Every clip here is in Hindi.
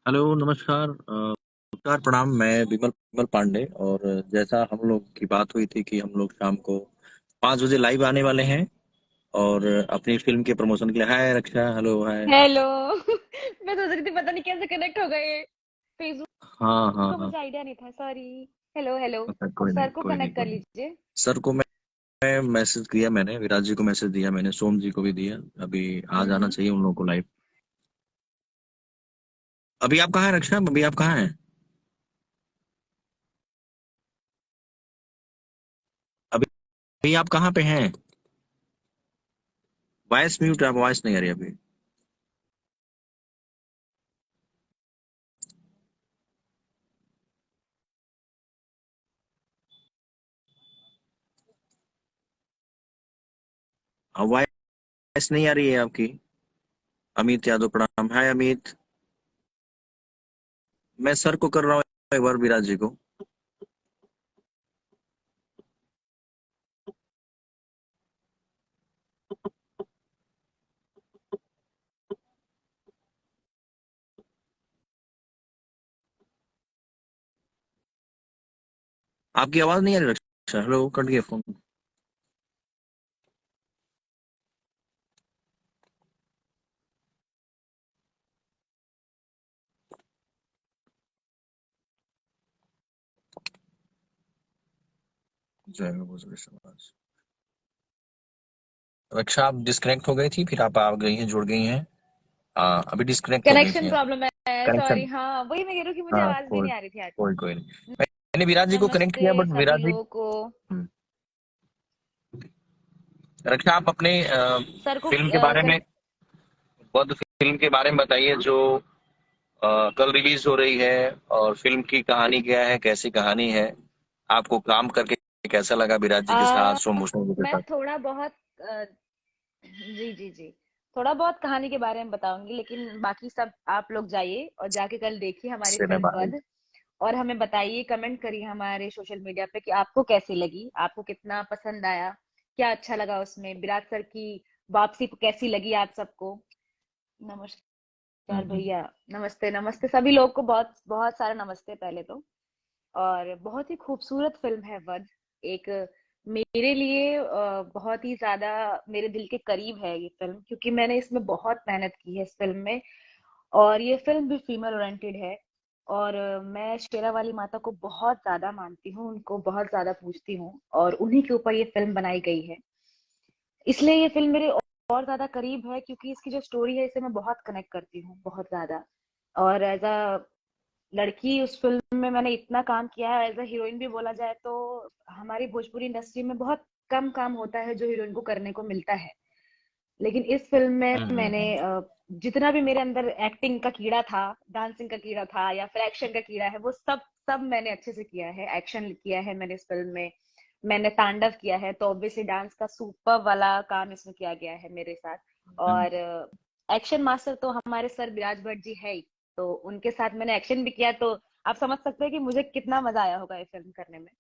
हेलो, नमस्कार। नमस्कार, प्रणाम। मैं विमल विमल पांडे। और जैसा हम लोग की बात हुई थी कि हम लोग शाम को 5 बजे लाइव आने वाले हैं और अपनी फिल्म के प्रमोशन के लिए। हाय रक्षा, हेलो, हाय। हेलो। मैं सोच रही थी पता नहीं कैसे कनेक्ट हो गए। फेसबुक हाँ हाँ का हाँ। मुझे आइडिया नहीं था, सॉरी। Hello hello. अच्छा, कोई नहीं, सर को कोई नहीं, कनेक्ट कर कोई नहीं। लीजिए। सर को मैं मैसेज किया, मैंने विराज जी को मैसेज दिया, मैंने सोम जी को भी दिया। अभी आ जाना हम्म। चाहिए उन लोगों को लाइव। अभी आप कहाँ हैं रक्षा? अभी आप कहाँ हैं? अभी अभी आप कहाँ पे हैं? वॉइस म्यूट है, वॉइस नहीं आ रही अभी। वॉइस नहीं आ रही है आपकी। अमित यादव, प्रणाम। हाय अमित। मैं सर को कर रहा हूँ एक बार, विराज जी को। आपकी आवाज नहीं आ रही रक्षा। हेलो, कट गया फोन। जय हो गुजरे समाज। रक्षा, आप डिस्कनेक्ट हो गई थी, फिर आप आ गई हैं, जुड़ गई हैं। अभी डिस्कनेक्ट हो गई थी कनेक्शन आप। प्रॉब्लम है, सॉरी। कनेक्शन। हाँ, वही मैं कह रही हूँ कि मुझे हाँ, आवाज भी कोई नहीं आ रही थी आज। कोई कोई नहीं। मैंने विराज जी को कनेक्ट नमस्ते किया, बट सभी विराज जी। लोगों को। रक्षा, आप अपने सर को फिल्म के बारे में, बौद्ध फिल्म के बारे में बताइए, जो कल रिलीज हो रही है। और फिल्म की कहानी क्या है, कैसी कहानी है? आपको काम करके कैसा लगा विराज जी के साथ, आ, सोमभूषण जी के मैं साथ? थोड़ा बहुत जी जी जी, थोड़ा बहुत कहानी के बारे में बताऊंगी, लेकिन बाकी सब आप लोग जाइए और जाके कल देखिए हमारी फिल्म सिनेमा। वध। और हमें बताइए, कमेंट करिए हमारे सोशल मीडिया पे कि आपको कैसी लगी, आपको कितना पसंद आया, क्या अच्छा लगा उसमें, विराट सर की वापसी कैसी लगी आप सबको। नमस्कार हम्म। भैया। नमस्ते नमस्ते सभी लोग को, बहुत बहुत सारा नमस्ते पहले तो। और बहुत ही खूबसूरत फिल्म है वध। एक मेरे लिए बहुत ही ज्यादा मेरे दिल के करीब है ये फिल्म, क्योंकि मैंने इसमें बहुत मेहनत की है इस फिल्म में। और ये फिल्म भी फीमेल ओरिएंटेड है। और मैं शेरा वाली माता को बहुत ज्यादा मानती हूँ, उनको बहुत ज्यादा पूजती हूँ, और उन्हीं के ऊपर ये फिल्म बनाई गई है। इसलिए ये फिल्म मेरे और ज्यादा करीब है, क्योंकि इसकी जो स्टोरी है इसे मैं बहुत कनेक्ट करती हूँ, बहुत ज्यादा। और एज अ लड़की उस फिल्म में मैंने इतना काम किया है, एज अ हीरोइन भी बोला जाए तो हमारी भोजपुरी इंडस्ट्री में बहुत कम काम होता है जो हीरोइन को करने को मिलता है। लेकिन इस फिल्म में मैंने हम्म। जितना भी मेरे अंदर एक्टिंग का कीड़ा था, डांसिंग का कीड़ा था, या फिर एक्शन का कीड़ा है, वो सब सब मैंने अच्छे से किया है। एक्शन किया है मैंने इस फिल्म में, मैंने तांडव किया है, तो ऑब्वियसली डांस का सुपर वाला काम इसमें किया गया है मेरे साथ। हम्म। और एक्शन मास्टर तो हमारे सर विराज भट्ट जी है ही, तो उनके साथ मैंने एक्शन भी किया, तो आप समझ सकते हैं कि मुझे कितना मजा आया होगा ये फिल्म करने में।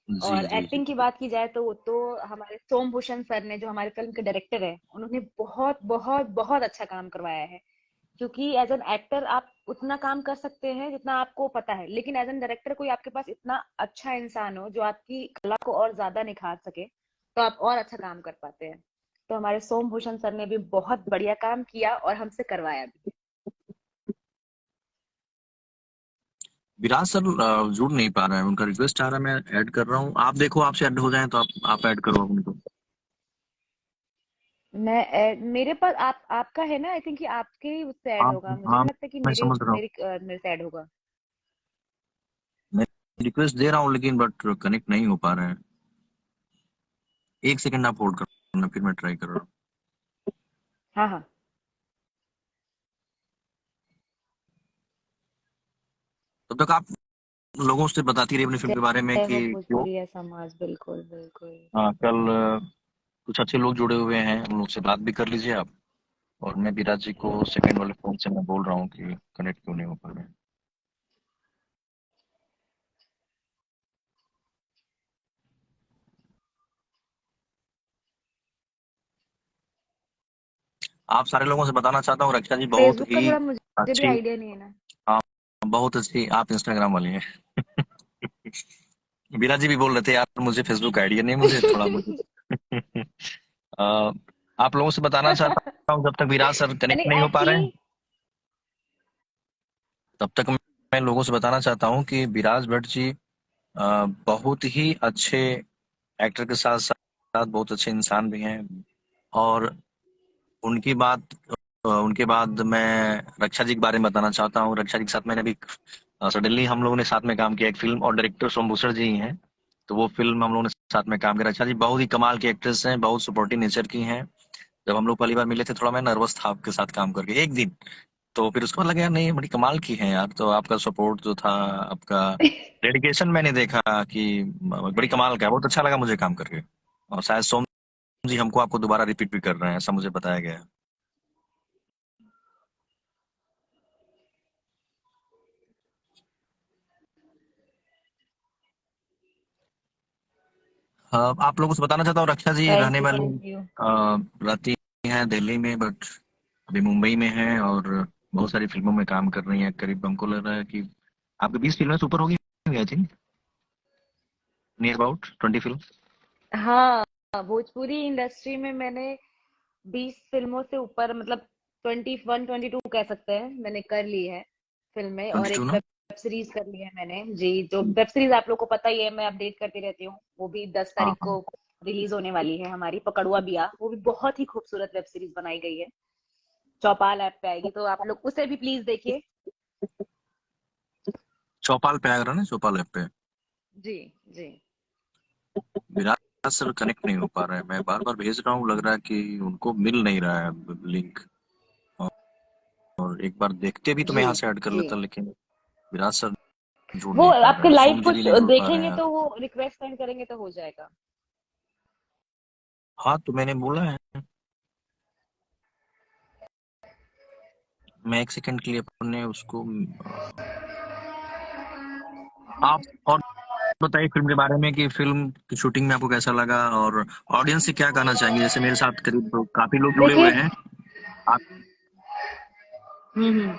जी और जी जी। एक्टिंग की बात की जाए तो हमारे सोम भूषण सर ने, जो हमारे फिल्म के डायरेक्टर है, उन्होंने बहुत बहुत बहुत अच्छा काम करवाया है। क्योंकि एज एन एक्टर आप उतना काम कर सकते हैं जितना आपको पता है, लेकिन एज एन डायरेक्टर कोई आपके पास इतना अच्छा इंसान हो जो आपकी कला को और ज्यादा निखार सके, तो आप और अच्छा काम कर पाते हैं। तो हमारे सोम भूषण सर ने भी बहुत बढ़िया काम किया और हमसे करवाया भी। विराज सर जुड़ नहीं पा रहे हैं, उनका रिक्वेस्ट आ रहा है, मैं ऐड कर रहा हूँ। आप देखो आपसे ऐड हो जाए तो आप ऐड करो अब उनको। मेरे पास आपका है ना, आई थिंक कि आपके ही उससे ऐड आप होगा, मुझे हाँ, नहीं लगता कि मैं समझ रहा हूँ। मेरे से ऐड होगा। मैं रिक्वेस्ट दे रहा हूँ लेकिन बट कनेक्ट नहीं हो पा रहे हैं। एक सेकंड आप होल्ड करना, फिर मैं ट्राई कर रहा हूँ। हाँ हाँ। तब तक आप लोगों से बताती रही अपनी फिल्म के बारे में जय कि हो क्यों। भोजपुरी है समाज, बिल्कुल बिल्कुल। हाँ, कल कुछ अच्छे लोग जुड़े हुए हैं, उन लोग से बात भी कर लीजिए आप। और मैं विराज जी को सेकंड वाले फोन से मैं बोल रहा हूँ कि कनेक्ट क्यों नहीं हो पा रहे हैं। आप सारे लोगों से बताना चाहता हूँ, रक्षा जी बहुत फेसबुक का ही थोड़ा मुझे भी अच्छी। आइडिया नहीं है ना। हाँ, बहुत अच्छी। आप इंस्टाग्राम वाली हैं। विराज जी भी बोल रहे थे यार मुझे फेसबुक आइडिया नहीं, मुझे थोड़ा मुझे। अ, आप लोगों से बताना चाहता हूँ, जब तक विराज सर कनेक्ट नहीं नहीं हो पा रहे एक्चुअली। हैं तब तक मैं लोगों से बताना चाहता हूँ कि विराज भट्ट जी बहुत ही अच्छे एक्टर के साथ साथ बहुत अच्छे इंसान भी हैं। और उनकी बात उनके बाद मैं रक्षा जी के बारे में बताना चाहता हूँ। रक्षा जी के साथ मैंने भी सडनली हम लोगों ने साथ में काम किया, एक फिल्म, और डायरेक्टर सोमभूषण जी ही हैं। तो वो फिल्म हम लोगों ने साथ में काम किया। रक्षा जी बहुत ही कमाल की एक्ट्रेस हैं, बहुत सपोर्टिव नेचर की हैं। जब हम लोग पहली बार मिले थे थोड़ा मैं नर्वस था आपके साथ काम करके एक दिन। तो फिर उसके बाद लगा यार नहीं बड़ी कमाल की है यार। तो आपका सपोर्ट जो था, आपका डेडिकेशन मैंने देखा कि बड़ी कमाल का है। बहुत अच्छा लगा मुझे काम करके। और शायद सोम जी हमको आपको दोबारा रिपीट भी कर रहे हैं, ऐसा मुझे बताया गया है। आप लोगों से बताना चाहता हूँ, रक्षा जी रहने थैंक यू वाली थैंक यू। रहती हैं दिल्ली में, बट अभी मुंबई में हैं और बहुत सारी फिल्मों में काम कर रही हैं। करीब हमको लग रहा है कि आपकी 20 फिल्में सुपर होगी, I think near about 20 film. हाँ, भोजपुरी इंडस्ट्री में मैंने 20 फिल्मों से ऊपर, मतलब 21 22 कह सकते हैं, मैंने कर ली है फिल्में, और 22 एक ना। वेब सीरीज कर ली है मैंने जी। जो वेब सीरीज आप लोग को पता ही है, मैं अपडेट करती रहती हूँ, वो भी 10 तारीख हाँ हाँ। को रिलीज होने वाली है, हमारी पकड़ुआ बिया। वो भी बहुत ही खूबसूरत वेब सीरीज बनाई गई है, चौपाल ऐप पे आएगी, तो आप लोग उसे भी प्लीज देखिए। चौपाल पे आएगा ना, चौपाल ऐप पे। जी जी। विराट सर कनेक्ट नहीं हो पा रहे हैं, मैं बार बार भेज रहा हूँ, लग रहा है कि उनको मिल नहीं रहा है लिंक। और एक बार देखते भी तो मैं जी यहाँ से ऐड कर जी। लेता, लेकिन विराट सर जुड़ वो नहीं पा रहे आपके हैं, लाइव सोम जी भी कुछ नहीं जुड़ पा रहे देखेंगे हैं। तो वो रिक्वेस्ट सेंड करेंगे तो हो जाएगा। हाँ, तो मैंने बोला है। मैं एक सेकंड के लिए अपने उसको आप और बताइए फिल्म के बारे में कि फिल्म की शूटिंग में आपको कैसा लगा, और ऑडियंस से क्या कहना चाहेंगे। जैसे मेरे साथ करीब काफी लोग जुड़े हुए देखिए। हैं। आप हम्म।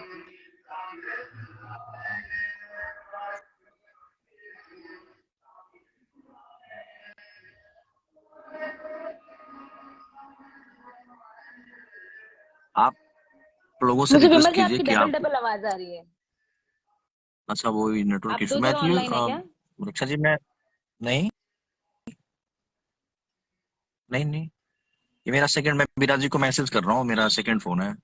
आप लोगों से मुझे रिक्वेस्ट विमल जी कीजिए आपकी कि डबल आप। डबल आवाज आ रही है। अच्छा, वो नेटवर्क आप इशू दो मैं जगह एक्चुअली ऑनलाइन है क्या? रक्षा जी मैं नहीं नहीं नहीं, ये मेरा सेकंड, मैं विराज जी को मैसेज कर रहा हूँ, मेरा सेकंड फोन है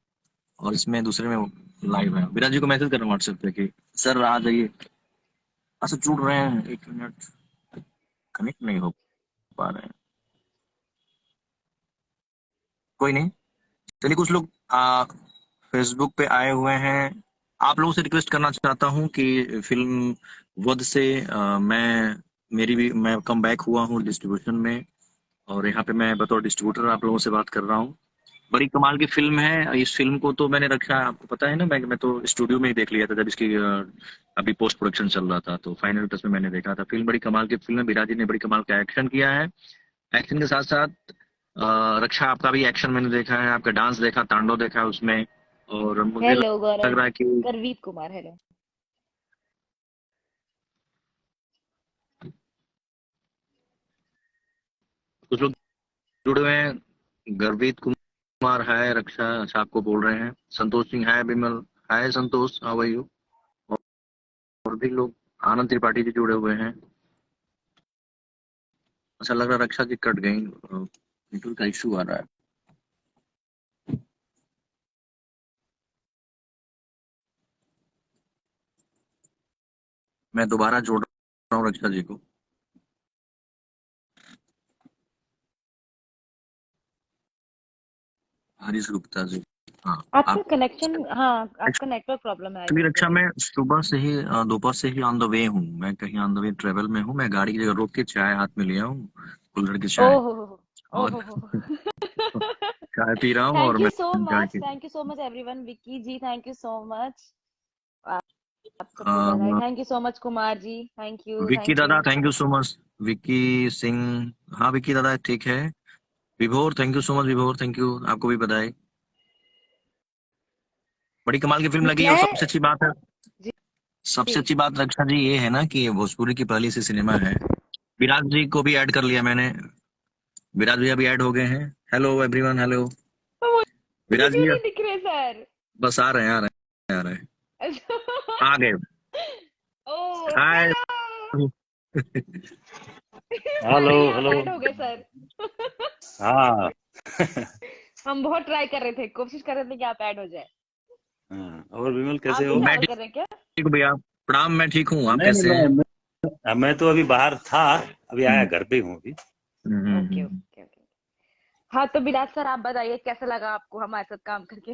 और इसमें दूसरे में लाइव है। विराज जी को मैसेज कर रहा हूँ व्हाट्सएप पे कि सर आ जाइए। अच्छा, जुड़ रहे हैं, एक मिनट, कनेक्ट नहीं हो पा रहे हैं। कोई नहीं, चलिए कुछ लोग फेसबुक पे आए हुए हैं। आप लोगों से रिक्वेस्ट करना चाहता हूँ कि फिल्म वध से मैं कम बैक हुआ हूँ डिस्ट्रीब्यूशन में। और यहाँ पे मैं बतौर डिस्ट्रीब्यूटर आप लोगों से बात कर रहा हूँ। बड़ी कमाल की फिल्म है। इस फिल्म को तो मैंने रखा, आपको पता है ना, मैं तो स्टूडियो में ही देख लिया था जब इसकी अभी पोस्ट प्रोडक्शन चल रहा था, तो फाइनल टच में मैंने देखा था। फिल्म बड़ी कमाल की फिल्म है, विराजी ने बड़ी कमाल का एक्शन किया है। एक्शन के साथ साथ रक्षा आपका भी एक्शन मैंने देखा है, आपका डांस देखा, तांडव देखा है उसमें। और मुझे हेलो लग गौरव। रहा है कि करवीत कुमार, हेलो। कुछ लोग जुड़े हुए हैं। गर्वित कुमार है, रक्षा अच्छा, आपको बोल रहे हैं। संतोष सिंह है, विमल है, संतोष हाउ आर यू। और भी लोग, आनंद त्रिपाठी जी जुड़े हुए हैं। अच्छा लग रहा है रक्षा जी कट गई, नेटवर्क का इशू आ रहा है। मैं दोबारा जोड़ रहा हूँ रक्षा जी को। हरीश गुप्ता जी, हाँ। आपका आप कनेक्शन, हाँ, आपका नेटवर्क प्रॉब्लम है आई एक्चुअली थिंक रक्षा, बहुत। मैं सुबह से ही दोपहर से ही ऑन द वे हूँ। मैं कहीं ऑन द वे ट्रेवल में हूँ। मैं गाड़ी की जगह रोक के चाय हाथ में लिया हूँ, कुल्हड़ की चाय, ओहो हो, और ओहो हो। चाय पी रहा हूँ। और मैं जाके thank you so much everyone. Vicky ji thank you so much, आप सबसे ज्यादा अ, thank you so much. Kumar ji thank you, Vicky thank दादा you. Thank you so much. Vicky Singh, हाँ विक्की दादा ठीक है। Vibhor thank you so much. Vibhor thank you, आपको भी बधाई। बड़ी कमाल की फिल्म लगी। और मैं, सबसे अच्छी बात है, जी सबसे जी। अच्छी बात रक्षा जी ये है ना कि ये भोजपुरी की पहली सी सिनेमा है। विराज जी को भी ऐड कर लिया मैंने। विराज भैया भी ऐड हो गए हैं। Hello everyone, hello. तो मुझे विराज क्यों भैया नहीं दिख रहे सर? बस आ रहे हैं, आ रहे हैं, आ रहे हैं। आ गए। ओ हाय। हेलो। हेलो फाइनली आप हेलो। ऐड हो गए सर। हाँ। हम बहुत ट्राई कर रहे थे, कोशिश कर रहे थे कि आप ऐड हो जाए। हाँ, और विमल आप कैसे भी हो? मैं ट्रैवल ठीक कर रहे हैं क्या? हूँ भैया। प्रणाम, मैं ठीक हूँ। आप नहीं नहीं, कैसे हैं? मैं तो अभी बाहर था, अभी आया, हम्म, घर पे ही हूँ अभी। Okay hmm. Okay okay. हाँ तो विराज सर आप बताइए कैसा लगा आपको हमारे साथ काम करके?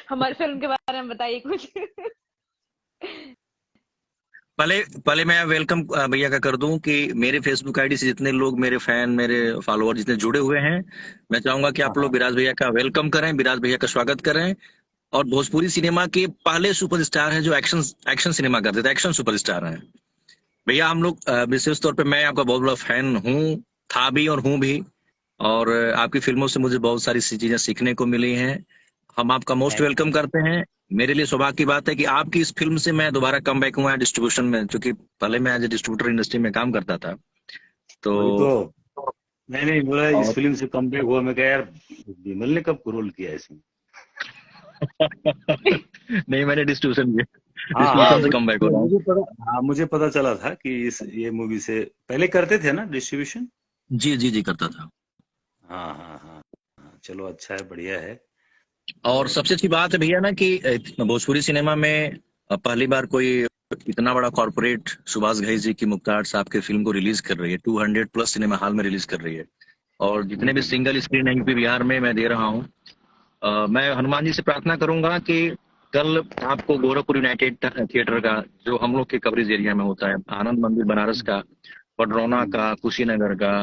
हमारी फिल्म के बारे में बताइए कुछ। पहले पहले मैं वेलकम भैया का कर दूं कि मेरे फेसबुक आईडी से जितने लोग, मेरे फैन, मेरे फॉलोअर जितने जुड़े हुए हैं, मैं चाहूंगा कि हाँ आप लोग हाँ। विराज भैया का वेलकम करें, विराज भैया का स्वागत करें। और भोजपुरी सिनेमा के पहले सुपरस्टार हैं जो एक्शन एक्शन सिनेमा करते थे, एक्शन सुपरस्टार हैं भैया हम लोग। विशेष तौर पे मैं आपका बहुत बड़ा फैन हूँ, था भी और हूँ भी। और आपकी फिल्मों से मुझे बहुत सारी सी चीजें सीखने को मिली हैं। हम आपका मोस्ट थैंक वेलकम करते हैं। मेरे लिए सौभाग्य की बात है कि आपकी इस फिल्म से मैं दोबारा कम बैक हुआ डिस्ट्रीब्यूशन में, क्योंकि पहले मैं एज ए डिस्ट्रीब्यूटर इंडस्ट्री में काम करता था। तो वही तो। नहीं नहीं, बोला इस और फिल्म से कमबैक हुआ, मैं कहा यार विमल ने कब रोल किया इसमें। नहीं, मैंने डिस्ट्रीब्यूशन किया, हाँ हाँ, डिस्ट्रीब्यूशन से कम बैक हो रहा हूँ। मुझे पता चला था कि इस ये मूवी से पहले करते थे ना डिस्ट्रीब्यूशन। जी जी जी, करता था। हाँ हाँ हाँ हाँ, चलो अच्छा है, बढ़िया है। और और सबसे अच्छी बात है भैया ना कि भोजपुरी सिनेमा में पहली बार कोई इतना बड़ा कॉर्पोरेट सुभाष घई जी की मुख्तार साहब के फिल्म को रिलीज कर रही है, 200 प्लस सिनेमा हॉल में रिलीज कर रही है। और जितने भी हम्म, सिंगल स्क्रीन है यूपी बिहार में मैं दे रहा हूँ। मैं हनुमान जी से प्रार्थना करूंगा कि कल आपको गोरखपुर यूनाइटेड थिएटर का, जो हम लोग के कवरेज एरिया में होता है, आनंद मंदिर बनारस का, पडरौना हम्म, का, कुशीनगर का,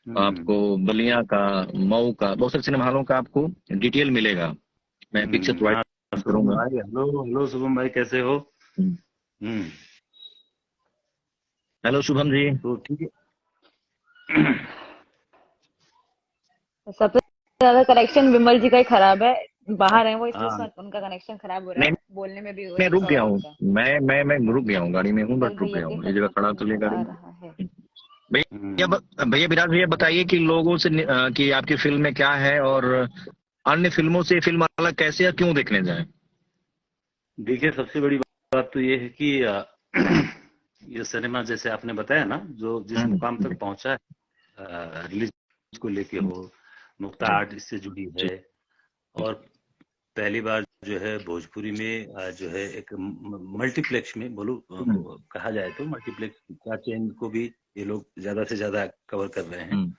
आपको हम्म, बलिया का, मऊ का, बहुत सारे सिनेमा हॉलों का आपको डिटेल मिलेगा। मैं पिक्चर हाँ। प्रोवाइड शुभम करूंगा। भाई, हेलो हेलो, शुभम भाई कैसे हो? हम्म। हेलो शुभम जी। तो ठीक है। सबसे ज्यादा कनेक्शन विमल जी का ही खराब है, बाहर है वो, इसलिए हाँ उनका कनेक्शन खराब हो रहा नहीं, है, बोलने में भी मैं वही रुक इशू आ गया रहा है हूँ। उनका। मैं रुक गया हूँ, गाड़ी में हूँ विमल बट रुक भैया गया के हूँ, ये साथ जगह में खड़ा कोई कर लिया आ गाड़ी। रहा है। भैया हम्म। भैया विराज भैया बताइए कि लोगों से कि आपकी फिल्म में क्या है, और अन्य फिल्मों से फिल्म अलग कैसे या क्यों देखने जाएं। देखिए, सबसे बड़ी बात तो ये है कि ये सिनेमा जैसे आपने बताया ना, जो जिस मुकाम जी तक पहुंचा है रिलीज को लेके हो, मुक्ता जी आर्ट इससे जुड़ी जी है। और पहली बार जो है भोजपुरी में जो है एक मल्टीप्लेक्स में बोलो, हम्म, कहा जाए तो मल्टीप्लेक्स का चेन को भी ये लोग ज्यादा से ज्यादा कवर कर रहे हैं। हम्म,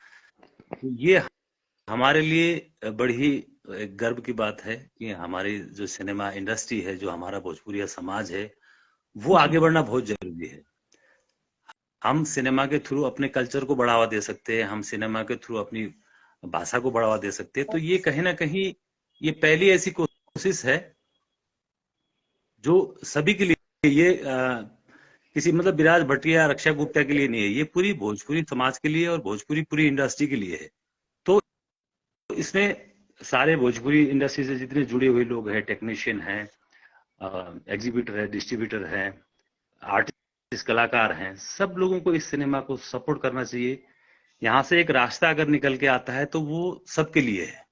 तो ये हमारे लिए बड़ी ही एक गर्व की बात है कि हमारी जो सिनेमा इंडस्ट्री है, जो हमारा भोजपुरी समाज है, वो जी आगे बढ़ना बहुत जरूरी है। हम सिनेमा के थ्रू अपने कल्चर को बढ़ावा दे सकते हैं, हम सिनेमा के थ्रू अपनी भाषा को बढ़ावा दे सकते हैं। तो ये कहीं ना कहीं ये पहली ऐसी कोशिश है जो सभी के लिए, ये किसी मतलब विराज भटिया, रक्षा गुप्ता के लिए नहीं है, ये पूरी भोजपुरी समाज के लिए और भोजपुरी पूरी इंडस्ट्री के लिए है। तो इसमें सारे भोजपुरी इंडस्ट्री से जितने जुड़े हुए लोग हैं, टेक्नीशियन हैं, एग्जीबिटर है, डिस्ट्रीब्यूटर हैं, आर्टिस्ट कलाकार हैं, सब लोगों को इस सिनेमा को सपोर्ट करना चाहिए। यहाँ से एक रास्ता अगर निकल के आता है तो वो सबके लिए है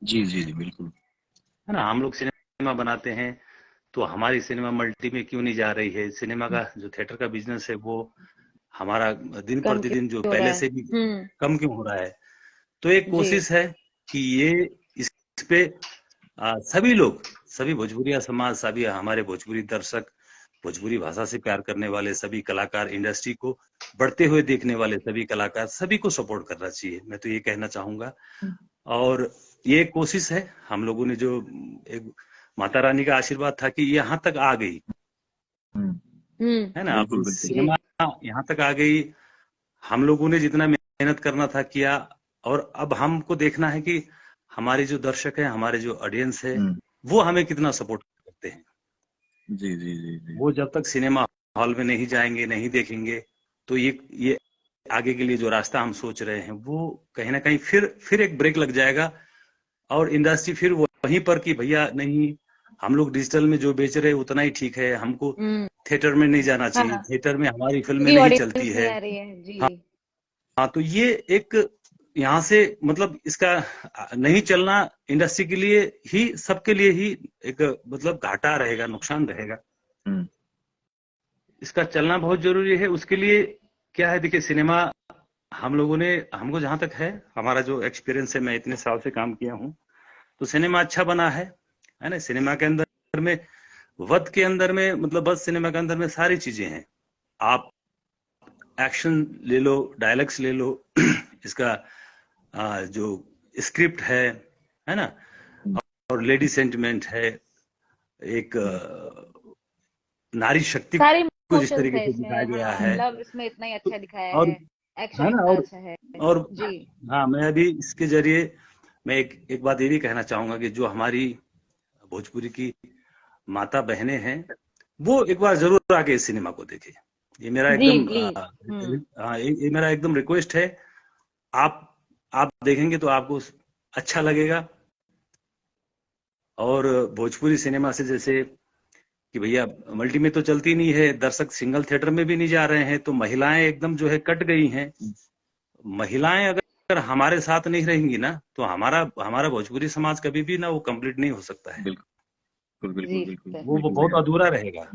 जी जी जी, बिल्कुल। है ना? हम लोग सिनेमा बनाते हैं तो हमारी सिनेमा मल्टी में क्यों नहीं जा रही है? सिनेमा का जो थिएटर का बिजनेस है वो हमारा दिन कम प्रतिदिन जो क्यों हो रहा पहले है? से भी कम क्यों हो रहा है? तो एक जी। कोशिश है कि ये इस पे सभी लोग, सभी भोजपुरिया समाज, सभी हमारे भोजपुरी दर्शक, भोजपुरी भाषा से प्यार करने वाले सभी कलाकार, इंडस्ट्री को बढ़ते हुए देखने वाले सभी कलाकार, सभी को सपोर्ट करना चाहिए, मैं तो ये कहना चाहूंगा। और ये एक कोशिश है, हम लोगों ने जो एक माता रानी का आशीर्वाद था कि यहाँ तक आ गई है ना, बिल्कुल अपनी बिल्कुल। जी। सिनेमा यहाँ तक आ गई। हम लोगों ने जितना मेहनत करना था किया, और अब हमको देखना है कि हमारे जो दर्शक है, हमारे जो ऑडियंस है, वो हमें कितना सपोर्ट करते हैं। जी जी जी जी। वो जब तक सिनेमा हॉल में नहीं जाएंगे, नहीं देखेंगे, तो ये आगे के लिए जो रास्ता हम सोच रहे हैं वो कहीं ना कहीं फिर एक ब्रेक लग जाएगा, और इंडस्ट्री फिर वहीं पर कि भैया नहीं, हम लोग डिजिटल में जो बेच रहे हैं उतना ही ठीक है, हमको थिएटर में नहीं जाना चाहिए, हाँ, थिएटर में हमारी फिल्में क्योंकि नहीं चलती ऑडियंस नहीं है। आ रही है। जी। हाँ, हाँ, तो ये एक यहाँ से मतलब इसका नहीं चलना इंडस्ट्री के लिए ही, सबके लिए ही एक मतलब घाटा रहेगा, नुकसान रहेगा। इसका चलना बहुत जरूरी है। उसके लिए क्या है, देखिए सिनेमा हम लोगों ने, हमको जहां तक है, हमारा जो एक्सपीरियंस है, मैं इतने साल से काम किया हूँ, तो सिनेमा अच्छा बना है ना। सिनेमा के अंदर में, वध के अंदर में, मतलब वध सिनेमा के अंदर में सारी चीजें हैं। आप एक्शन ले लो, डायलॉग्स ले लो, इसका जो स्क्रिप्ट है ना, और लेडी सेंटिमेंट है, एक नारी शक्ति सारे को जिस इमोशंस तरीके है से दिखाया इसमें। गया हाँ, है, लव इसमें इतना ही तो, अच्छा दिखाया और है, एक्शन है ना, इतना अच्छा है। और जी। हाँ, मैं अभी इसके जरिए मैं एक बात ये भी कहना चाहूंगा कि जो हमारी भोजपुरी की माता बहनें हैं, वो एक बार जरूर आके इस सिनेमा को देखें। ये मेरा जी एकदम प्लीज। ये मेरा एकदम रिक्वेस्ट है। आप आप देखेंगे तो आपको अच्छा लगेगा। और भोजपुरी सिनेमा से जैसे कि भैया मल्टी में तो चलती नहीं है, दर्शक सिंगल थिएटर में भी नहीं जा रहे हैं, तो महिलाएं एकदम जो है कट गई हैं। महिलाएं अगर हमारे साथ नहीं रहेंगी ना, तो हमारा हमारा भोजपुरी समाज कभी भी ना वो कंप्लीट नहीं हो सकता है, बिल्कुल बिल्कुल जी बिल्कुल सर। वो बिल्कुल बहुत भैया। अधूरा रहेगा।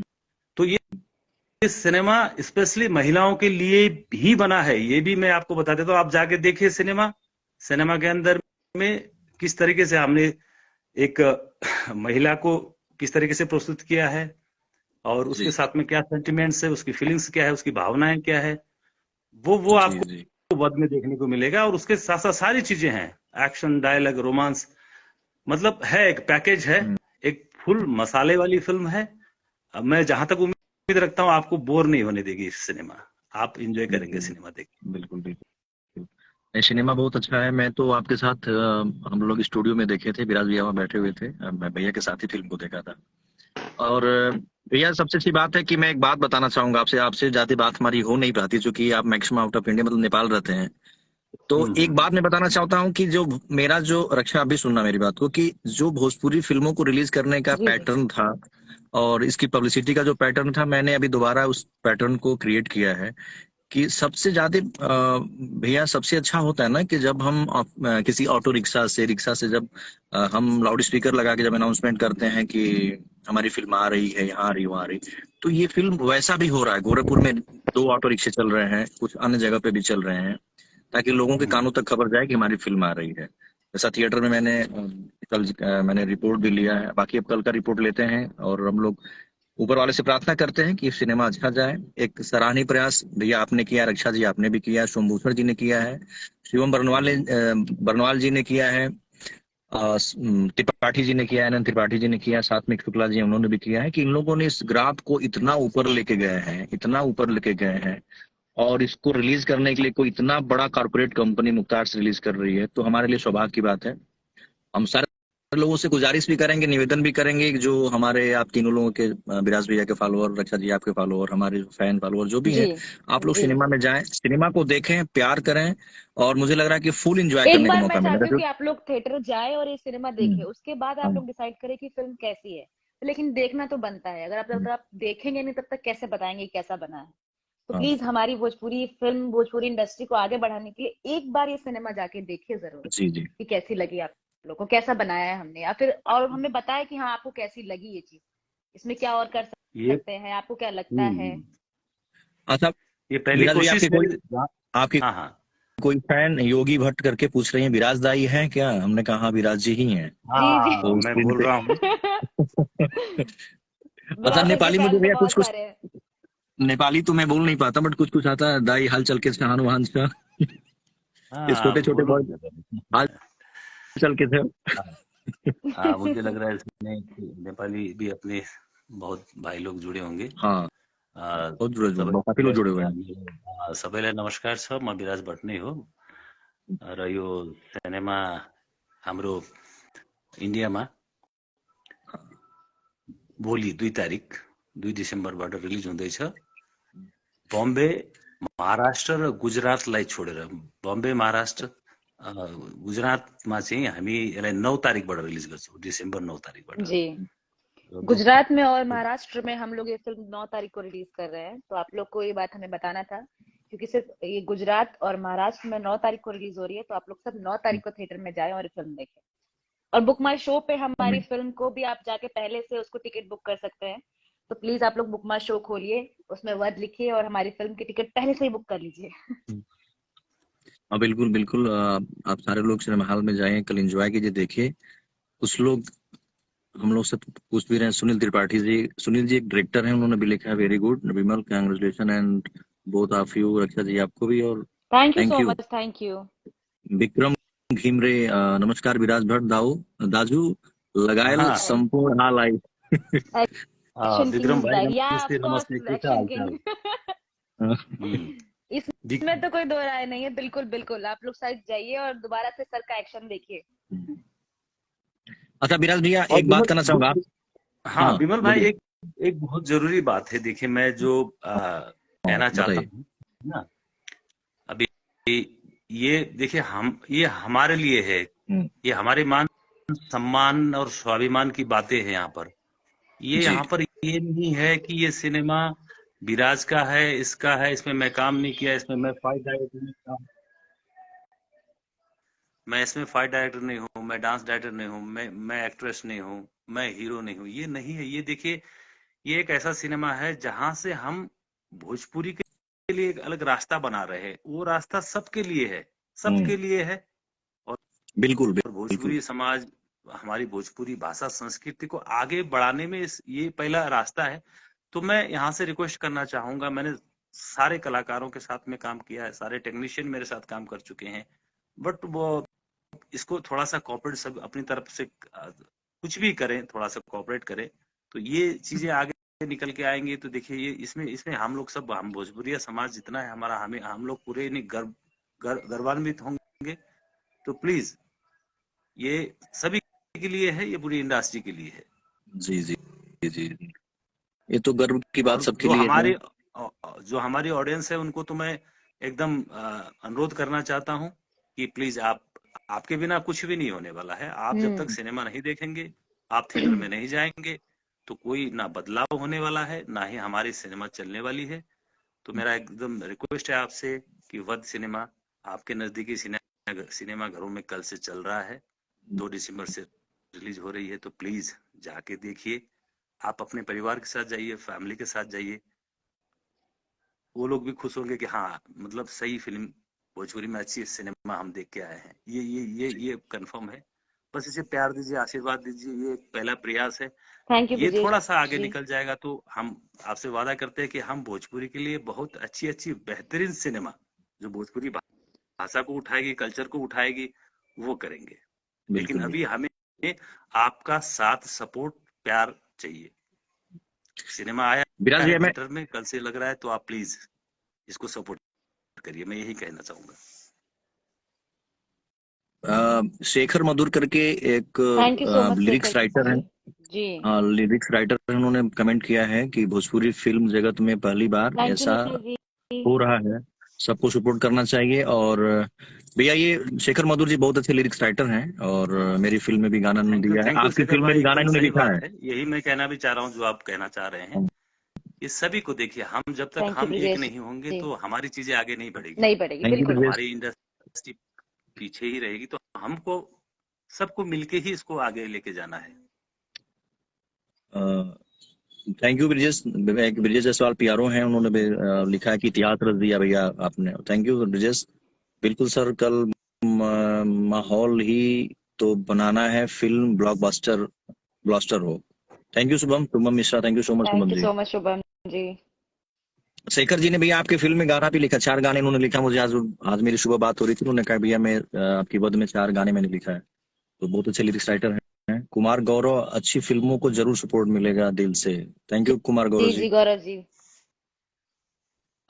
तो ये सिनेमा स्पेशली महिलाओं के लिए ही बना है, ये भी मैं आपको बता देता हूँ। आप जाके देखिए सिनेमा, सिनेमा के अंदर में किस तरीके से हमने एक महिला को किस तरीके से प्रस्तुत किया है, और उसके जी साथ में क्या सेंटिमेंट्स है, उसकी फीलिंग्स क्या है, उसकी भावनाएं क्या है, वो जी आपको जी। वध में देखने को मिलेगा। और उसके साथ साथ सारी चीजें हैं, एक्शन, डायलॉग, रोमांस, मतलब है एक पैकेज है, एक फुल मसाले वाली फिल्म है। अब मैं जहां तक उम्मीद रखता हूँ, आपको बोर नहीं होने देगी इस सिनेमा, आप इंजॉय करेंगे बिल्कुल सिनेमा देख बिल्कुल बिल्कुल। नहीं, सिनेमा बहुत अच्छा है। मैं तो आपके साथ हम लोग स्टूडियो में देखे थे, विराज भैया वहाँ बैठे हुए थे, मैं भैया के साथ ही फिल्म को देखा था। और भैया सबसे अच्छी बात है कि मैं एक बात बताना चाहूंगा आपसे, आपसे ज्यादा बात हमारी हो नहीं पाती क्योंकि आप मैक्सिमम आउट ऑफ इंडिया मतलब नेपाल रहते हैं। तो एक बात मैं बताना चाहता हूँ कि जो मेरा जो रक्षा, अभी सुनना मेरी बात को, कि जो भोजपुरी फिल्मों को रिलीज करने का जी जी। पैटर्न था और इसकी पब्लिसिटी का जो पैटर्न था, मैंने अभी दोबारा उस पैटर्न को क्रिएट किया है। कि सबसे ज्यादा भैया सबसे अच्छा होता है ना कि जब हम किसी ऑटो रिक्शा से जब हम लाउड स्पीकर लगा के जब अनाउंसमेंट करते हैं कि हमारी फिल्म आ रही है, यहाँ आ रही, वहाँ आ रही। तो ये फिल्म वैसा भी हो रहा है, गोरखपुर में 2 ऑटो रिक्शे चल रहे हैं, कुछ अन्य जगह पे भी चल रहे हैं, ताकि लोगों के कानों तक खबर जाए कि हमारी फिल्म आ रही है। जैसा थिएटर में मैंने कल मैंने रिपोर्ट भी लिया है, बाकी अब कल का रिपोर्ट लेते हैं और हम लोग ऊपर वाले से प्रार्थना करते हैं कि सिनेमा अच्छा जाए। एक सराहनीय प्रयास भैया आपने किया, रक्षा जी आपने भी किया, सोमभूषण जी ने किया है, शिवम बरनवाल जी ने किया है, त्रिपाठी जी ने किया है, अनंत त्रिपाठी जी ने किया है, साथ में शुक्ला जी उन्होंने भी किया है, कि इन लोगों ने इस ग्राफ को इतना ऊपर लेके गए हैं, इतना ऊपर लेके गए हैं। और इसको रिलीज करने के लिए कोई इतना बड़ा कारपोरेट कंपनी मुख्तार से रिलीज कर रही है, तो हमारे लिए सौभाग्य की बात है। हम सारे लोगों से गुजारिश भी करेंगे, निवेदन भी करेंगे कि जो हमारे आप तीनों लोगों के विराज भैया के फॉलोअर, रक्षा जी आपके फॉलोअर, हमारे फैन फॉलोअर जो भी जी हैं, आप लोग जी। सिनेमा में जाएं, सिनेमा को देखें, प्यार करें। और मुझे लग रहा है कि फुल एंजॉय एक करने का बार मैं मौका मिलेगा चाहती हूँ जो। कि आप लोग थिएटर जाए और ये सिनेमा देखें, हम्म, उसके बाद आप हाँ, लोग डिसाइड करें कि फिल्म कैसी है। लेकिन देखना तो बनता है। अगर आप हम्म, तब तक आप देखेंगे नहीं, तब तक कैसे बताएंगे कैसा बना है? तो हाँ, प्लीज हमारी भोजपुरी फिल्म, भोजपुरी इंडस्ट्री को आगे बढ़ाने के लिए एक बार ये सिनेमा जाके देखिए जरूर, जी जी। कि कैसी लगी आप लोग को, कैसा बनाया है हमने, या फिर और हमें बताया कि हाँ आपको कैसी लगी ये चीज। इसमें क्या और कर ये सकते हैं, आपको क्या लगता है? अच्छा ये पहली विराज भैया, कोशिश मेरी। आपके हाँ हाँ कोई फैन योगी भट्ट करके पूछ रही है, विराज दाई हैं क्या? हमने कहा हाँ, विराज जी ही हैं। हाँ जी जी। हाँ, तो मैं स्क्रीन बोल पे रहा हूँ। अच्छा, विराज भाई के नेपाली में फैन तो तो भैया कुछ बहुत कुछ, सारे हैं। नेपाली तो मैं बोल नहीं पाता, बट कुछ कुछ आता है। दाई हाल चल के सहान वहान सा, ये हाँ छोटे छोटे बोलो। बॉय हाल चल के थे। हाँ हाँ, मुझे लग रहा है इसमें कि नेपाली भी अपने बहुत भाई लोग जुड़े होंगे। हाँ, बहुत जुड़े जुड़े सबैलाई काफी लोग जुड़े हुए हैं। सबैलाई नमस्कार छ, म विराज भट्टनै हो र यो सिनेमा हाम्रो इन्डियामा भोलि 2 तारिक 2 डिसेम्बरबाट रिलिज हुँदैछ। बम्बे, महाराष्ट्र र गुजरातलाई छोडेर, बम्बे, महाराष्ट्र, गुजरातमा चाहिँ हामी यसलाई 9 तारिकबाट रिलिज गर्छौँ, डिसेम्बर 9 तारिकबाट। जी, गुजरात में और महाराष्ट्र में हम लोग ये फिल्म 9 तारीख को रिलीज कर रहे हैं, तो आप लोग को ये बात हमें बताना था, क्योंकि सिर्फ ये गुजरात और महाराष्ट्र में 9 तारीख को रिलीज हो रही है, तो आप लोग सब 9 तारीख को थिएटर में जाएं और फिल्म देखें। और बुक माई शो पे हमारी फिल्म को भी आप जाके पहले से उसको टिकट बुक कर सकते हैं, तो प्लीज आप लोग बुक माई शो खोलिए, उसमें वध लिखिए और हमारी फिल्म की टिकट पहले से ही बुक कर लीजिए। हाँ बिल्कुल बिल्कुल, आप सारे लोग सिनेमा हॉल में जाएं, कल एंजॉय कीजिए, देखिए। कुछ लोग हम लोग से पूछ भी रहे हैं, सुनील त्रिपाठी जी, सुनील जी एक डायरेक्टर हैं, उन्होंने भी लिखा है very good Vimal, congratulation and both of you, Raksha ji आपको भी, और thank you thank so you. Much, thank you. Vikram Ghimire, नमस्कार विराज भट्ट दाऊ दाजू, लगायल हाँ संपूर्ण हाल आई। एक्शन किंग विक्रम इज भाई बैक, या ऑफ नमस्ते नमस्ते, कोर्स कैसा एक्शन हालचाल? किंग। हम्म। इसमें तो कोई दो राय नहीं है, बिल्कुल बिल्कुल, आप लोग साइड जाइए और दोबारा से सर का एक्शन देखिए। अच्छा विराज भैया, और एक बात करना चाहूंगा। हाँ हाँ विमल भाई, बोलिए, एक एक बहुत जरूरी बात है। देखिए, मैं जो कहना चाहता बताइए। हूँ ना, अभी ये देखिए, ये हमारे लिए है, हम्म, ये हमारे मान सम्मान और स्वाभिमान की बातें हैं यहाँ पर। ये जी यहाँ पर ये नहीं है कि ये सिनेमा विराज का है, इसका है, इसमें मैं काम नहीं किया, इसमें मैं फाइट डायरेक्टर नहीं काम, मैं इसमें फाइट डायरेक्टर नहीं हूँ, मैं डांस डायरेक्टर नहीं हूँ, मैं एक्ट्रेस नहीं हूँ, मैं हीरो नहीं हूँ, ये नहीं है। ये देखिए, ये एक ऐसा सिनेमा है जहां से हम भोजपुरी के लिए एक अलग रास्ता बना रहे हैं। वो रास्ता सबके लिए है, हम्म, सबके लिए है। और बिल्कुल बिल्कुल। भोजपुरी समाज, हमारी भोजपुरी भाषा संस्कृति को आगे बढ़ाने में ये पहला रास्ता है। तो मैं यहाँ से रिक्वेस्ट करना चाहूंगा, मैंने सारे कलाकारों के साथ में काम किया है, सारे टेक्नीशियन मेरे साथ काम कर चुके हैं, बट वो इसको थोड़ा सा कॉपरेट सब अपनी तरफ से कुछ भी करें, थोड़ा सा कॉपरेट करें, तो ये चीजें आगे निकल के आएंगे। तो देखिए, ये इसमें इसमें हम लोग सब, हम भोजपुरिया समाज जितना है हमारा, हमें हम लोग पूरे नहीं गर्वान्वित होंगे। तो प्लीज, ये सभी के लिए है, ये पूरी इंडस्ट्री के लिए है। जी जी जी जी, ये तो गर्व की बात और सबके लिए है। जो हमारी ऑडियंस है, उनको तो मैं एकदम अनुरोध करना चाहता हूँ कि प्लीज, आपके बिना कुछ भी नहीं होने वाला है। आप जब तक सिनेमा नहीं देखेंगे, आप थिएटर में नहीं जाएंगे, तो कोई ना बदलाव होने वाला है, ना ही हमारी सिनेमा चलने वाली है। तो मेरा एकदम रिक्वेस्ट है आपसे कि वध सिनेमा आपके नजदीकी सिनेमा घरों में कल से चल रहा है, 2 दिसंबर से रिलीज हो रही है। तो प्लीज जाके देखिए। आप अपने परिवार के साथ जाइए, फैमिली के साथ जाइए, वो लोग भी खुश होंगे कि हाँ, मतलब सही फिल्म, भोजपुरी में अच्छी सिनेमा हम देख के आए हैं। ये कंफर्म है। बस इसे प्यार दीजिए, आशीर्वाद दीजिए, ये एक पहला प्रयास है। थैंक यू ये विजय थोड़ा सा आगे जी। निकल जाएगा तो हम आपसे वादा करते हैं कि हम भोजपुरी के लिए बहुत अच्छी अच्छी बेहतरीन सिनेमा, जो भोजपुरी भाषा को उठाएगी, कल्चर को उठाएगी, वो करेंगे। लेकिन बिल्कुल अभी बिल्कुल। हमें आपका साथ, सपोर्ट, प्यार चाहिए। सिनेमा आया विराज है भैया, मैं थिएटर में, कल से लग रहा है, तो आप प्लीज इसको सपोर्ट करिए, मैं यही कहना चाहूंगा। शेखर मधुर करके एक thank you so much lyrics Shekhar writer हैं। जी। जी, हाँ, लिरिक्स राइटर, उन्होंने कमेंट किया है कि भोजपुरी फिल्म जगत में पहली बार थैंक यू ऐसा निखिल जी। हो रहा है, सबको सपोर्ट करना चाहिए। और भैया, ये शेखर मधुर जी बहुत अच्छे लिरिक्स राइटर हैं, और मेरी फिल्म में भी गाना इन्होंने दिया है, थैंक यू आपकी शेखर फिल्म में भाई, भी गाना एकदम इन्होंने सही लिखा बात है। है। यही मैं कहना भी चाह रहा हूँ जो आप कहना चाह रहे हैं। ये सभी को देखिए, हम जब तक थैंक यू हम एक ब्रिजेश नहीं होंगे जी। तो हमारी चीजें आगे नहीं बढ़ेगी, नहीं पड़ेगी, थैंक यू बिल्कुल। ब्रजेश। हमारी इंडस्ट्री पीछे ही रहेगी। तो हमको सबको मिलके ही इसको आगे लेके जाना है। Thank you Brijesh. Brijesh Jaiswal PRO हैं, उन्होंने भी लिखा है कि इतिहास रच दिया भैया आपने। Thank you Brijesh. बिल्कुल सर, कल माहौल ही तो बनाना है, फिल्म ब्लॉकबस्टर ब्लास्टर हो। Thank you Shubham Mishra, thank you so much Shubham thank you ji. So much Shubham ji. Shekhar ji ने भैया आपके फिल्म में गाना भी लिखा, 4 गाने उन्होंने लिखा। मुझे आज मेरी सुबह बात हो रही थी, उन्होंने कहा भैया मैं आपकी वध में 4 गाने मैंने लिखा है। तो बहुत अच्छे लिरिक्स राइटर हैं कुमार गौरव। अच्छी फिल्मों को जरूर सपोर्ट मिलेगा दिल से। Thank ji you Kumar Gaurav ji जी। जी गौरव जी।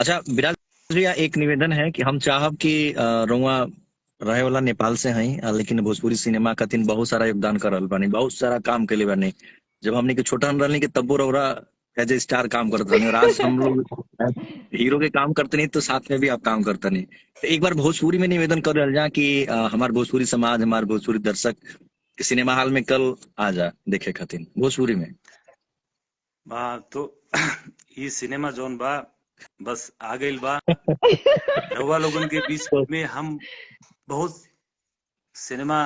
अच्छा विराज भैया, एक निवेदन है कि हम चाहब कि रउआ रहे वाला नेपाल से हैं, लेकिन भोजपुरी सिनेमा का तीन बहुत सारा योगदान कर रहल बानी, बहुत सारा काम के लिए बानी। जब हमने के छोटा रहनी के तब्बो रउरा एज ए स्टार काम करत रहनी, और आज हम लोग हीरो के काम करते नहीं तो साथ में भी आप काम करते नहीं। तो एक बार भोजपुरी में निवेदन कर रहा कि हमार भोजपुरी समाज, हमार भोजपुरी दर्शक सिनेमा हॉल में कल आ जा देखे खातिर भोजपुरी में। बा तो ये सिनेमा जोन बा बस आ गइल बा। रउआ लोगन के बीच में हम बहुत सिनेमा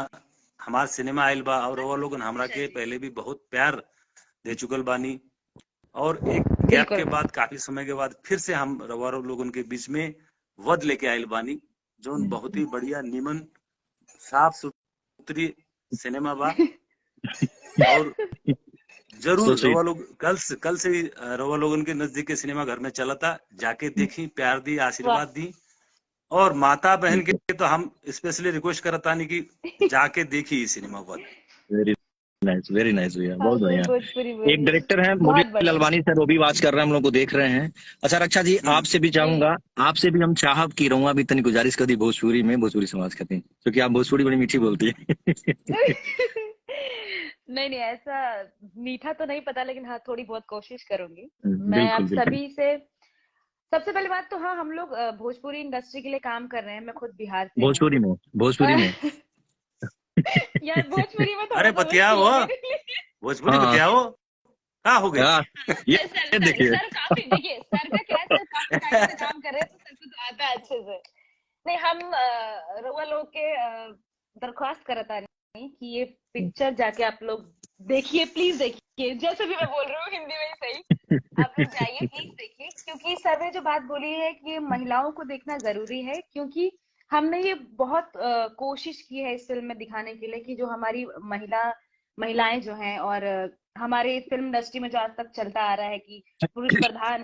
हमार सिनेमा आइल बा, और रउआ लोगन हमरा के पहले भी बहुत प्यार दे चुकल बानी। और एक गैप के बिल्कुल। बाद, काफी समय के बाद फिर से हम रउआ लोगन के बीच में वध लेके आइल बानी, जोन बहुत ही बढ़िया निमन साफ सुथरी सिनेमा बा। और सो जरूर स्वीट। रउआ लोग कल से ही रउआ लोगन के नजदीक के सिनेमा घर में चला था, जाके देखी, प्यार दी, वाह। आशीर्वाद दी। और माता बहन के तो हम स्पेशली रिक्वेस्ट करता नहीं कि जाके देखी ये सिनेमा वध। वेरी नाइस भैया, बहुत हाजिर बढ़िया। भोजपुरी एक मूवी। डायरेक्टर है मुरली बहुत बढ़िया। ललवानी सर, वो भी वाच कर रहे हैं, हम लोग को देख रहे हैं। अच्छा रक्षा जी, आपसे भी जी। चाहूंगा, आपसे भी हम चाहब कि रउआ भी तनी गुजारिश कर दी भोजपुरी में, भोजपुरी समाज खातिर, क्योंकि आप भोजपुरी बड़ी मीठी बोलती है। नहीं नहीं, ऐसा मीठा तो नहीं पता, लेकिन हाँ थोड़ी बहुत कोशिश करूंगी। मैं आप बिल्कुल बिल्कुल। सभी से, सबसे पहली बात तो हाँ, हम लोग भोजपुरी इंडस्ट्री के लिए काम कर रहे हैं। मैं खुद बिहार से हूँ। भोजपुरी में, भोजपुरी में। यार भोजपुरी में थोड़ा अरे सा मुश्किल बतियाओ, है मेरे लिए। भोजपुरी हाँ बतियाओ, क्या हो गई? हाँ, ये सर ये सर देखिए। सर काफी, देखिए सर का क्या है, सर काफी टाइम से काम कर रहे हैं तो सर को तो आता है अच्छे से। नहीं, हम रउआ लोग के दरख्वास्त करता नहीं कि ये पिक्चर जाके आप लोग देखिए, प्लीज देखिए। जैसे भी मैं बोल रही हूँ हिंदी में ही सही, आप लोग जाइए प्लीज देखिए, क्योंकि सर ने जो बात बोली है कि ये महिलाओं को देखना जरूरी है, क्योंकि हमने ये बहुत कोशिश की है इस फिल्म में दिखाने के लिए कि जो हमारी महिलाएं जो हैं, और हमारे फिल्म इंडस्ट्री में जो आज तक चलता आ रहा है कि पुरुष प्रधान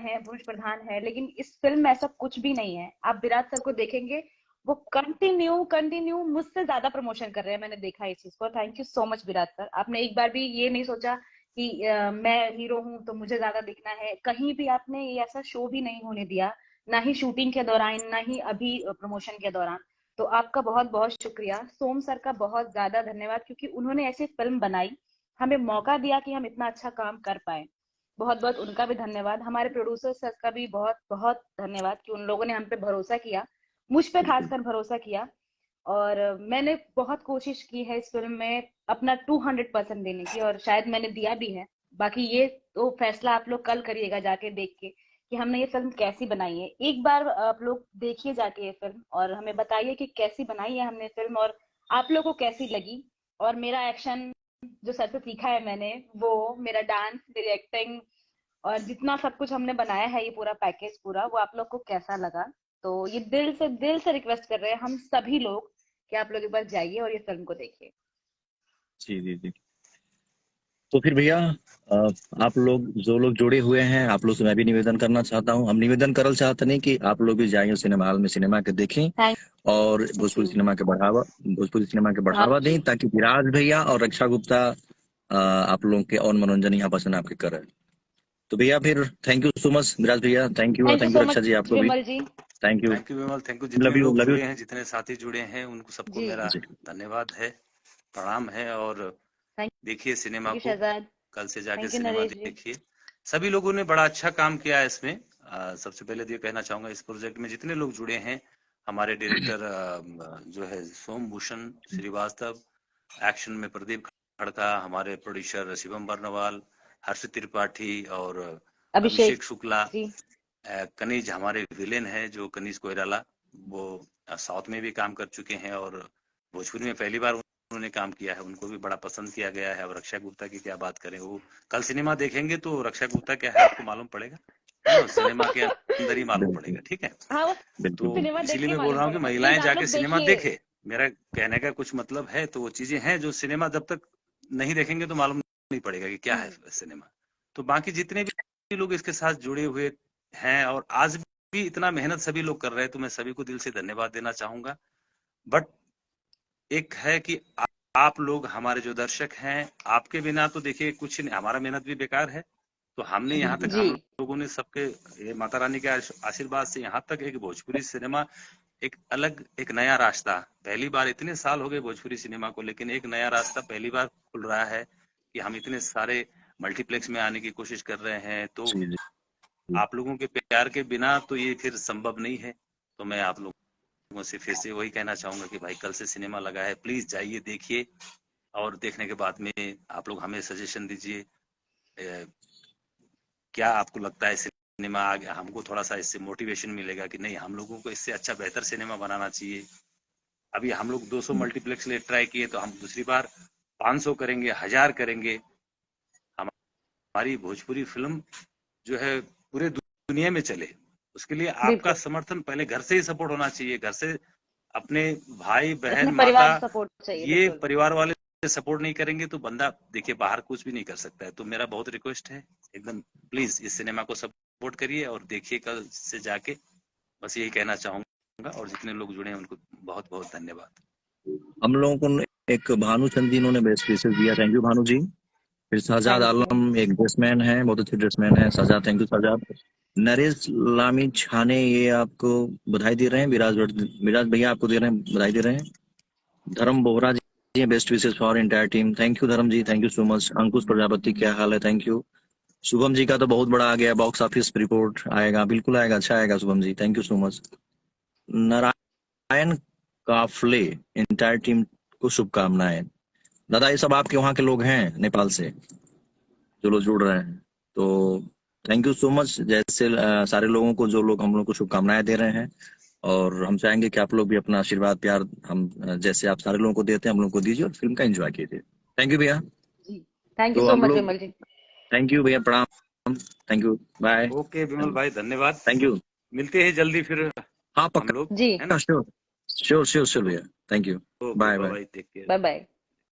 है, लेकिन इस फिल्म में ऐसा कुछ भी नहीं है। आप विराट सर को देखेंगे, वो कंटिन्यू कंटिन्यू मुझसे ज्यादा प्रमोशन कर रहे हैं। मैंने देखा इस चीज को। Thank you so much Virat sir, आपने एक बार भी ये नहीं सोचा कि मैं हीरो हूं तो मुझे ज्यादा दिखना है। कहीं भी आपने ये ऐसा शो भी नहीं होने दिया, ना ही शूटिंग के दौरान, ना ही अभी प्रमोशन के दौरान। तो आपका बहुत बहुत शुक्रिया। सोम सर का बहुत ज्यादा धन्यवाद, क्योंकि उन्होंने ऐसी फिल्म बनाई, हमें मौका दिया कि हम इतना अच्छा काम कर पाए। बहुत बहुत उनका भी धन्यवाद। हमारे प्रोड्यूसर सर का भी बहुत बहुत धन्यवाद कि उन लोगों ने हम पे भरोसा किया, मुझ पे बिल्कुल। खासकर भरोसा किया। और मैंने बहुत कोशिश की है इस फिल्म में अपना 200% देने की, और शायद मैंने दिया भी है। बाकी ये तो फैसला आप लोग कल करिएगा जाके देख के कि हमने ये फिल्म कैसी बनाई है। एक बार आप लोग देखिए जाके ये फिल्म, और हमें बताइए कि कैसी बनाई है हमने फिल्म, और आप लोग को कैसी लगी। और मेरा एक्शन जो सर से सीखा है मैंने, वो मेरा डांस, मेरी एक्टिंग, और जितना सब कुछ हमने बनाया है, ये पूरा पैकेज पूरा, वो आप लोग को कैसा लगा। तो ये दिल से रिक्वेस्ट कर रहे हैं हम सभी लोग कि आप लोग एक बार जाइए और ये फिल्म को देखिए। जी जी जी। तो फिर भैया, अ, आप लोग जो लोग जुड़े हुए हैं, आप लोग से मैं भी निवेदन करना चाहता हूँ, हम निवेदन करल चाहते नहीं कि आप लोग भी जाइए सिनेमा हॉल में, सिनेमा के देखें, थैंक और यू। भोजपुरी सिनेमा के हाँ बढ़ावा दें, जी। ताकि विराज भैया और रक्षा गुप्ता आप लोगों के और मनोरंजन यहाँ पसंद आपके करें। तो भैया फिर thank you so much Viraj भैया, thank you thank you so Raksha ji, much आपको भी Vimal ji. Thank you. Thank you Vimal, thank you. जितने लोग लव यू। जुड़े हैं, जितने साथी जुड़े हैं, उनको सबको जी। मेरा जी धन्यवाद है, प्रणाम है। और थैंक देखिए सिनेमा यू को, शहजाद। कल से जाके थैंक यू सिनेमा नरेश जी। देखिए। सभी लोगों ने बड़ा अच्छा काम किया है इसमें। सबसे पहले तो ये कहना चाहूंगा, इस प्रोजेक्ट में जितने लोग जुड़े हैं, हमारे डायरेक्टर जो है सोमभूषण श्रीवास्तव, एक्शन में प्रदीप खड़का, हमारे प्रोड्यूसर शिवम बर्नवाल, हर्षित त्रिपाठी और अभिषेक अभिषेक शुक्ला। जी। कनीज हमारे विलेन है, जो कनीज कोइराला, वो साउथ में भी काम कर चुके हैं, और भोजपुरी में पहली बार उन्होंने काम किया है उनको भी बड़ा पसंद किया गया है। और रक्षा गुप्ता की क्या बात करें, वो कल सिनेमा देखेंगे तो रक्षा गुप्ता क्या है आपको मालूम पड़ेगा, है ना, सिनेमा के अंदर ही मालूम बिल्कुल पड़ेगा। ठीक है, हाँ, वो बिल्कुल तो सिनेमा देख इसीलिए के मैं बोल मालूम रहा हूँ कि पड़ेगा। प्लीज महिलाएं आप जाके लोग सिनेमा देखिए। देखे। मेरा कहने का कुछ मतलब है, तो वो चीजें हैं जो सिनेमा जब तक नहीं देखेंगे तो मालूम नहीं पड़ेगा कि क्या है सिनेमा। तो बाकी जितने भी लोग इसके साथ जुड़े हुए हैं और आज भी इतना मेहनत सभी लोग कर रहे हैं, तो मैं सभी को दिल से धन्यवाद देना चाहूंगा। बट एक है कि आप लोग हमारे जो दर्शक हैं, आपके बिना तो देखिए कुछ नहीं, हमारा मेहनत भी बेकार है। तो हमने यहाँ तक, जी हम लोगों ने सबके ये माता रानी के आशीर्वाद से यहाँ तक एक भोजपुरी सिनेमा एक अलग एक नया रास्ता, पहली बार, इतने साल हो गए भोजपुरी सिनेमा को, लेकिन एक नया रास्ता पहली बार खुल रहा है कि हम इतने सारे मल्टीप्लेक्स में आने की कोशिश कर रहे हैं। तो जी जी आप लोगों के प्यार के बिना तो ये फिर संभव नहीं है। तो मैं आप लोगों से फिर से वही कहना चाहूंगा कि भाई कल से सिनेमा लगा है, प्लीज जाइए देखिए, और देखने के बाद में आप लोग हमें सजेशन दीजिए क्या आपको लगता है सिनेमा आगे, हमको थोड़ा सा इससे मोटिवेशन मिलेगा कि नहीं हम लोगों को इससे अच्छा बेहतर सिनेमा बनाना चाहिए। अभी हम लोग 200 मल्टीप्लेक्स ले ट्राई किए, तो हम दूसरी बार 500 करेंगे, 1000 करेंगे। हमारी भोजपुरी फिल्म जो है पूरे दुनिया में चले, उसके लिए आपका बिल्कुल। समर्थन पहले घर से ही सपोर्ट होना चाहिए। घर से अपने भाई अपने बहन परिवार माता, से सपोर्ट चाहिए, ये बिल्कुल। परिवार वाले सपोर्ट नहीं करेंगे तो बंदा देखिए बाहर कुछ भी नहीं कर सकता है। तो मेरा बहुत रिक्वेस्ट है, एकदम प्लीज इस सिनेमा को सपोर्ट करिए और देखिए कल से जाके। बस यही कहना चाहूंगा, और जितने लोग जुड़े हैं उनको बहुत बहुत धन्यवाद। हम लोगों को एक भानुचंद जी इन्होंने बेस्ट विशेष दिया, थैंक यू भानु जी। फिर शहजाद थैंक यू। आलम एक ड्रेसमैन है, बहुत अच्छे ड्रेसमैन है शहजाद, थैंक यू शहजाद। नरेश लामी छाने ये आपको बधाई दे रहे हैं, विराज भैया आपको दे रहे हैं, बधाई दे रहे हैं। Dharm Bohra ji best wishes for entire team, thank you Dharm ji, thank you so much. Ankush Prajapati क्या हाल है, थैंक यू। शुभम जी का तो बहुत बड़ा आ गया, बॉक्स ऑफिस रिपोर्ट आएगा, बिल्कुल आएगा, अच्छा आएगा Shubham ji, thank you so much. Narayan Kafle entire team को शुभकामनाएं। दादा ये सब आपके वहाँ के लोग हैं नेपाल से जो लोग जुड़ रहे हैं, तो थैंक यू सो मच। जैसे सारे लोगों को, जो लोग हम लोग को शुभकामनाएं दे रहे हैं, और हम चाहेंगे कि आप लोग भी अपना आशीर्वाद प्यार हम जैसे आप सारे लोगों को देते हैं हम लोग को दीजिए, और फिल्म का एंजॉय कीजिए। थैंक यू भैया। जी, थैंक यू तो सो हम मच लोग, विमल जी। थैंक यू भैया, प्रणाम, थैंक यू, बाय। ओके विमल भाई, धन्यवाद। Thank you. मिलते हैं जल्दी फिर हाँ हम लोग, जी, है ना। श्योर श्योर श्योर श्योर भैया, thank you, okay bye bye bye. Bye, take care. Bye bye.